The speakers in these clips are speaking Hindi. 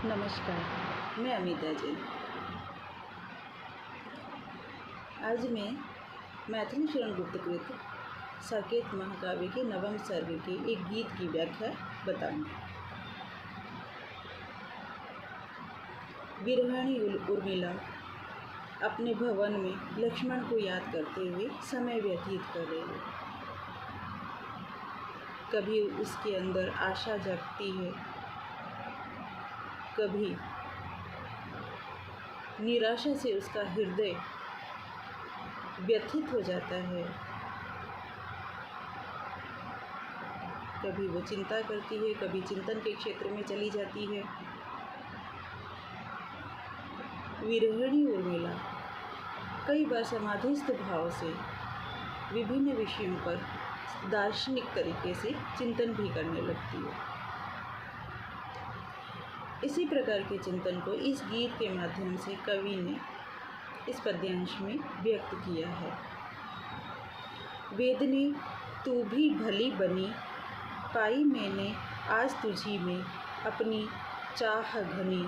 नमस्कार, मैं अमिता जैन। आज मैं मैथिली शरण गुप्तकृत साकेत महाकाव्य के नवम सर्ग के एक गीत की व्याख्या बताऊंगी। विरहाणी उर्मिला अपने भवन में लक्ष्मण को याद करते हुए समय व्यतीत कर रही है। कभी उसके अंदर आशा जगती है, कभी निराशा से उसका हृदय व्यथित हो जाता है। कभी वो चिंता करती है, कभी चिंतन के क्षेत्र में चली जाती है। विरहिणी उर्मिला कई बार समाधिस्थ भाव से विभिन्न विषयों पर दार्शनिक तरीके से चिंतन भी करने लगती है। इसी प्रकार के चिंतन को इस गीत के माध्यम से कवि ने इस पद्यांश में व्यक्त किया है। वेदने तू भी भली बनी, पाई मैंने आज तुझी में अपनी चाह घनी।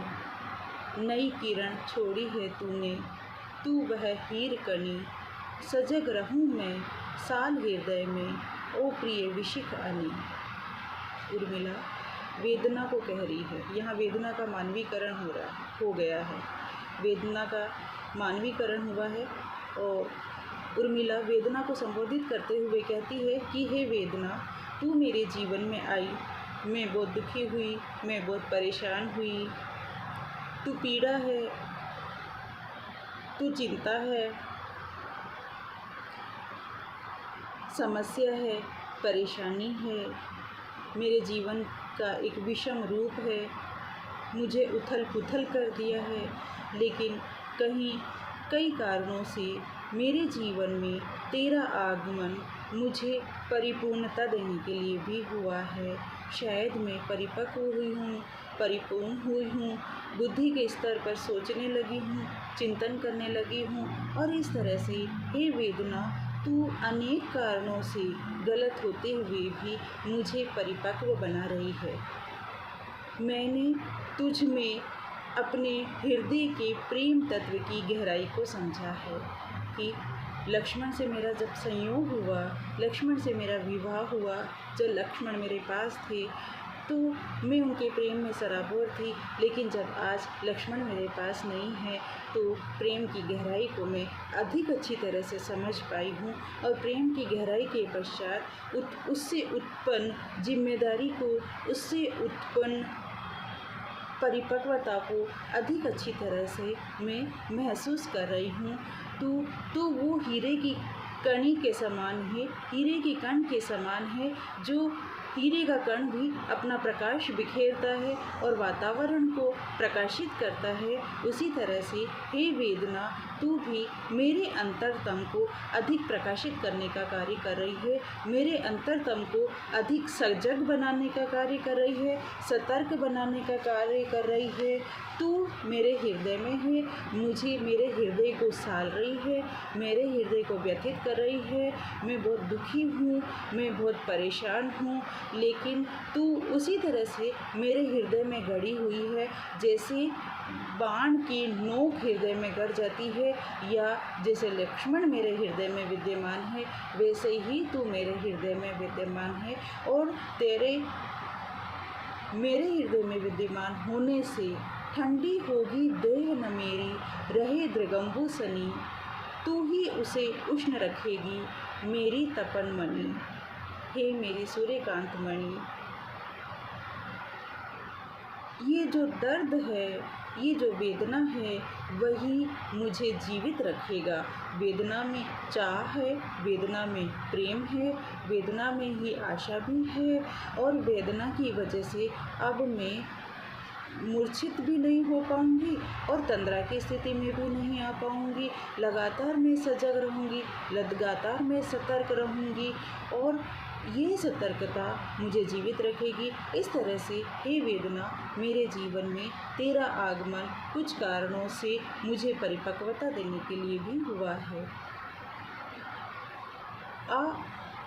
नई किरण छोड़ी है तूने, तू वह हीर कनी। सजग रहूं मैं साल हृदय में, ओ प्रिय विशिख अनी। उर्मिला वेदना को कह रही है। यहाँ वेदना का मानवीकरण हो गया है। वेदना का मानवीकरण हुआ है और उर्मिला वेदना को संबोधित करते हुए कहती है कि हे वेदना, तू मेरे जीवन में आई, मैं बहुत दुखी हुई, मैं बहुत परेशान हुई। तू पीड़ा है, तू चिंता है, समस्या है, परेशानी है, मेरे जीवन का एक विषम रूप है, मुझे उथल पुथल कर दिया है। लेकिन कई कारणों से मेरे जीवन में तेरा आगमन मुझे परिपूर्णता देने के लिए भी हुआ है। शायद मैं परिपक्व हुई हूँ, परिपूर्ण हुई हूँ, बुद्धि के स्तर पर सोचने लगी हूँ, चिंतन करने लगी हूँ और इस तरह से हे वेदना, तू अनेक कारणों से गलत होते हुए भी मुझे परिपक्व बना रही है। मैंने तुझ में अपने हृदय के प्रेम तत्व की गहराई को समझा है कि लक्ष्मण से मेरा जब संयोग हुआ, लक्ष्मण से मेरा विवाह हुआ, जब लक्ष्मण मेरे पास थे तो मैं उनके प्रेम में सराबोर थी। लेकिन जब आज लक्ष्मण मेरे पास नहीं है तो प्रेम की गहराई को मैं अधिक अच्छी तरह से समझ पाई हूँ और प्रेम की गहराई के पश्चात उससे उत्पन्न जिम्मेदारी को, उससे उत्पन्न परिपक्वता को अधिक अच्छी तरह से मैं महसूस कर रही हूँ। तो वो हीरे की कणी के समान है, हीरे की कण के समान है, जो हीरे का कण भी अपना प्रकाश बिखेरता है और वातावरण को प्रकाशित करता है। उसी तरह से हे वेदना, तू भी मेरे अंतरतम को अधिक प्रकाशित करने का कार्य कर रही है, मेरे अंतरतम को अधिक सजग बनाने का कार्य कर रही है, सतर्क बनाने का कार्य कर रही है। तू मेरे हृदय में है, मुझे मेरे हृदय को साल रही है, मेरे हृदय को व्यथित कर रही है। मैं बहुत दुखी हूँ, मैं बहुत परेशान हूँ, लेकिन तू उसी तरह से मेरे हृदय में गड़ी हुई है जैसे बाण की नोक हृदय में गड़ जाती है, या जैसे लक्ष्मण मेरे हृदय में विद्यमान है वैसे ही तू मेरे हृदय में विद्यमान है। और तेरे मेरे हृदय में विद्यमान होने से ठंडी होगी देह न मेरी, रहे दृगंबु सनी। तू ही उसे उष्ण रखेगी मेरी तपन मणि, हे मेरी सूर्यकांत मणि। ये जो दर्द है, ये जो वेदना है, वही मुझे जीवित रखेगा। वेदना में चाह है, वेदना में प्रेम है, वेदना में ही आशा भी है और वेदना की वजह से अब मैं मूर्छित भी नहीं हो पाऊंगी और तंद्रा की स्थिति में भी नहीं आ पाऊंगी। लगातार मैं सजग रहूंगी, लगातार मैं सतर्क रहूंगी और ये सतर्कता मुझे जीवित रखेगी। इस तरह से हे वेदना, मेरे जीवन में तेरा आगमन कुछ कारणों से मुझे परिपक्वता देने के लिए भी हुआ है।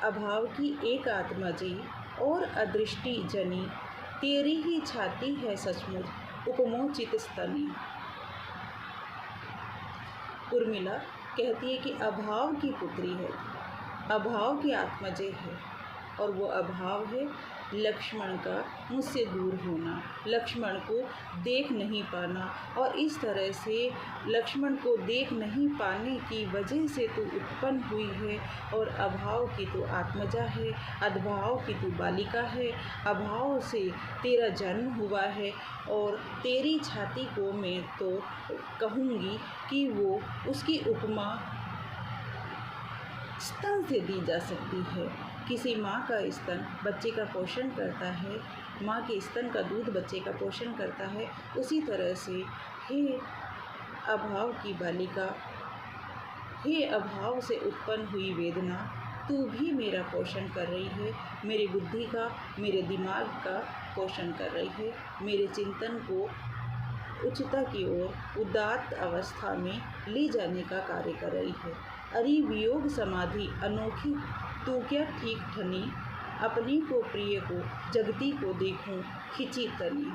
अभाव की एक आत्मा जी और अदृष्टि जनी, तेरी ही छाती है सचमुच उपमोचित स्तनी। उर्मिला कहती है कि अभाव की पुत्री है, अभाव की आत्मजय है, और वो अभाव है लक्ष्मण का मुझसे दूर होना, लक्ष्मण को देख नहीं पाना। और इस तरह से लक्ष्मण को देख नहीं पाने की वजह से तू उत्पन्न हुई है, और अभाव की तू आत्मजा है, अभाव की तू बालिका है, अभाव से तेरा जन्म हुआ है। और तेरी छाती को मैं तो कहूँगी कि वो उसकी उपमा स्तन से दी जा सकती है। किसी माँ का स्तन बच्चे का पोषण करता है, माँ के स्तन का दूध बच्चे का पोषण करता है, उसी तरह से हे अभाव की बालिका, हे अभाव से उत्पन्न हुई वेदना, तू भी मेरा पोषण कर रही है, मेरी बुद्धि का, मेरे दिमाग का पोषण कर रही है, मेरे चिंतन को उच्चता की ओर उदात्त अवस्था में ले जाने का कार्य कर रही है। अरे वियोग समाधि अनोखी तू क्या ठीक ठनी, अपने को प्रिय को जगती को देखूं खिंची तनी।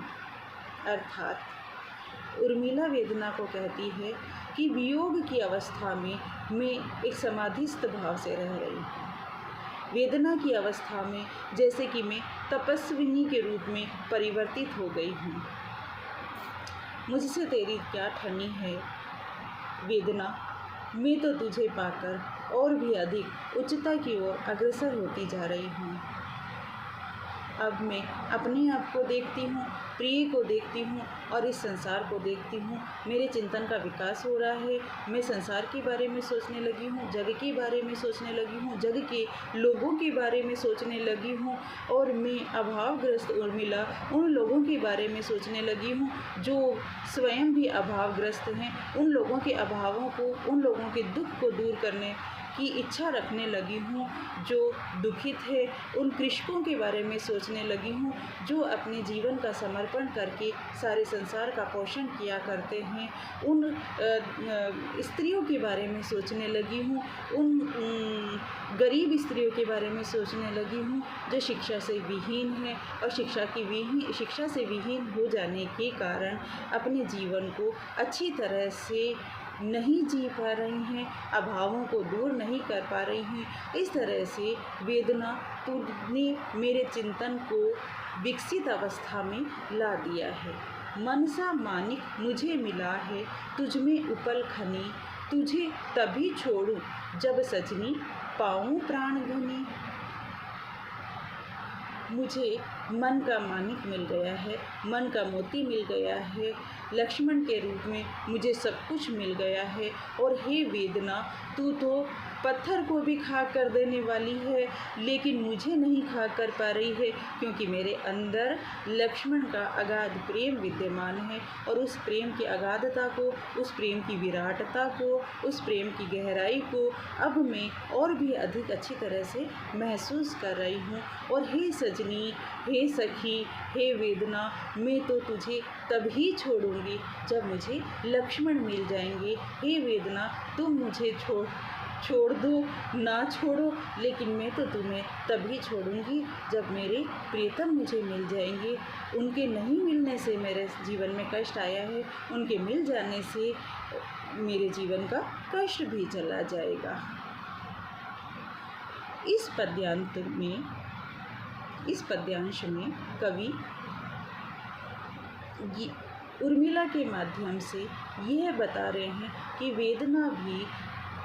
अर्थात उर्मिला वेदना को कहती है कि वियोग की अवस्था में मैं एक समाधिस्थ भाव से रह रही हूँ। वेदना की अवस्था में जैसे कि मैं तपस्विनी के रूप में परिवर्तित हो गई हूँ। मुझसे तेरी क्या ठनी है वेदना, मैं तो तुझे पाकर और भी अधिक उच्चता की ओर अग्रसर होती जा रही हूँ। अब मैं अपने आप को देखती हूँ, प्रिय को देखती हूँ और इस संसार को देखती हूँ। मेरे चिंतन का विकास हो रहा है। मैं संसार के बारे में सोचने लगी हूँ, जग के बारे में सोचने लगी हूँ, जग के लोगों के बारे में सोचने लगी हूँ। और मैं अभावग्रस्त उर्मिला उन लोगों के बारे में सोचने लगी हूँ जो स्वयं भी अभावग्रस्त हैं। उन लोगों के अभावों को, उन लोगों के दुख को दूर करने की इच्छा रखने लगी हूँ जो दुखित है। उन कृषकों के बारे में सोचने लगी हूँ जो अपने जीवन का समर्पण करके सारे संसार का पोषण किया करते हैं। उन स्त्रियों के बारे में सोचने लगी हूँ, उन गरीब स्त्रियों के बारे में सोचने लगी हूँ जो शिक्षा से विहीन है और शिक्षा से विहीन हो जाने के कारण अपने जीवन को अच्छी तरह से नहीं जी पा रही हैं, अभावों को दूर नहीं कर पा रही हैं। इस तरह से वेदना तूने मेरे चिंतन को विकसित अवस्था में ला दिया है। मनसा मानिक मुझे मिला है, तुझ में उपल खनी, तुझे तभी छोड़ूं जब सजनी पाऊं प्राण घनी। मुझे मन का मानिक मिल गया है, मन का मोती मिल गया है, लक्ष्मण के रूप में मुझे सब कुछ मिल गया है। और हे वेदना, तू तो पत्थर को भी खाक कर देने वाली है, लेकिन मुझे नहीं खाक कर पा रही है क्योंकि मेरे अंदर लक्ष्मण का अगाध प्रेम विद्यमान है। और उस प्रेम की अगाधता को, उस प्रेम की विराटता को, उस प्रेम की गहराई को अब मैं और भी अधिक अच्छी तरह से महसूस कर रही हूँ। और हे सजनी, हे सखी, हे वेदना, मैं तो तुझे तभी छोड़ूंगी जब मुझे लक्ष्मण मिल जाएंगे। हे वेदना, तुम मुझे छोड़ दो ना छोड़ो, लेकिन मैं तो तुम्हें तभी छोड़ूंगी जब मेरे प्रियतम मुझे मिल जाएंगे। उनके नहीं मिलने से मेरे जीवन में कष्ट आया है, उनके मिल जाने से मेरे जीवन का कष्ट भी चला जाएगा। इस पद्यांश में कवि उर्मिला के माध्यम से यह बता रहे हैं कि वेदना भी,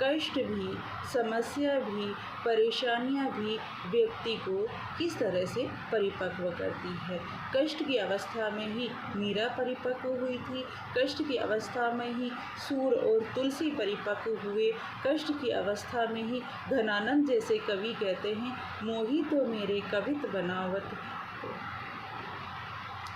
कष्ट भी, समस्या भी, परेशानियां भी व्यक्ति को किस तरह से परिपक्व करती है। कष्ट की अवस्था में ही मीरा परिपक्व हुई थी, कष्ट की अवस्था में ही सूर और तुलसी परिपक्व हुए, कष्ट की अवस्था में ही घनानंद जैसे कवि कहते हैं, मोही तो मेरे कवित बनावत।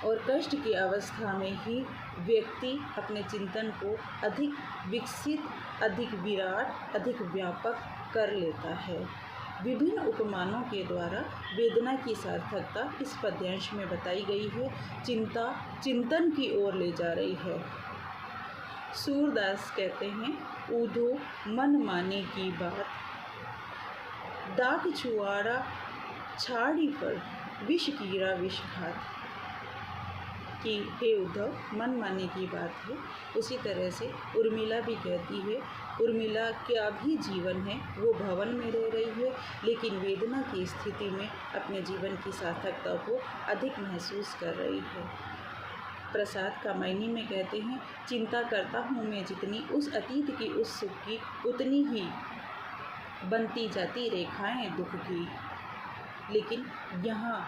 और कष्ट की अवस्था में ही व्यक्ति अपने चिंतन को अधिक विकसित, अधिक विराट, अधिक व्यापक कर लेता है। विभिन्न उपमानों के द्वारा वेदना की सार्थकता इस पद्यांश में बताई गई है। चिंता चिंतन की ओर ले जा रही है। सूरदास कहते हैं, ऊधो मन माने की बात, दाग छुआड़ा छाड़ी पर विष कीड़ा विष घात। कि हे उद्धव, मन मानने की बात है। उसी तरह से उर्मिला भी कहती है, उर्मिला का भी जीवन है, वो भवन में रह रही है, लेकिन वेदना की स्थिति में अपने जीवन की सार्थकता को अधिक महसूस कर रही है। प्रसाद कामायनी में कहते हैं, चिंता करता हूँ मैं जितनी, उस अतीत की उस सुख की उतनी ही बनती जाती रेखाएं दुख की। लेकिन यहाँ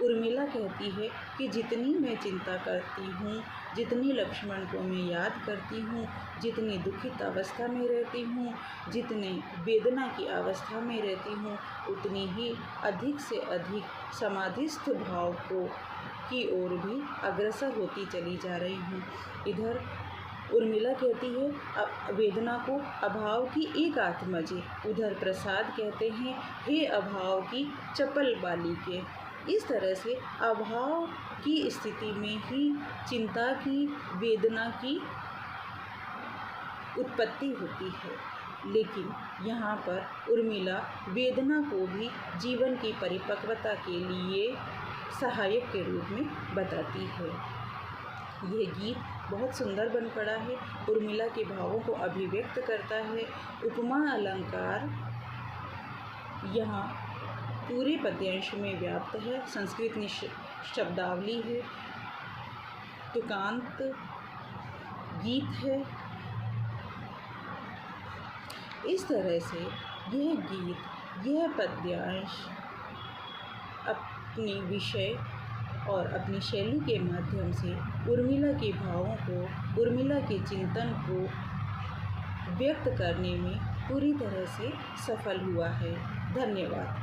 उर्मिला कहती है कि जितनी मैं चिंता करती हूँ, जितनी लक्ष्मण को मैं याद करती हूँ, जितनी दुखित अवस्था में रहती हूँ, जितनी वेदना की अवस्था में रहती हूँ, उतनी ही अधिक से अधिक समाधिस्थ भाव की ओर भी अग्रसर होती चली जा रही हूँ। इधर उर्मिला कहती है वेदना को अभाव की एक आत्मजे, उधर प्रसाद कहते हैं, हे अभाव की चपल बालिके। इस तरह से अभाव की स्थिति में ही चिंता की, वेदना की उत्पत्ति होती है। लेकिन यहाँ पर उर्मिला वेदना को भी जीवन की परिपक्वता के लिए सहायक के रूप में बताती है। यह गीत बहुत सुंदर बन पड़ा है, उर्मिला के भावों को अभिव्यक्त करता है। उपमा अलंकार यहाँ पूरे पद्यांश में व्याप्त है, संस्कृत शब्दावली है, तुकांत गीत है। इस तरह से यह गीत, यह पद्यांश अपनी विषय और अपनी शैली के माध्यम से उर्मिला के भावों को, उर्मिला के चिंतन को व्यक्त करने में पूरी तरह से सफल हुआ है। धन्यवाद।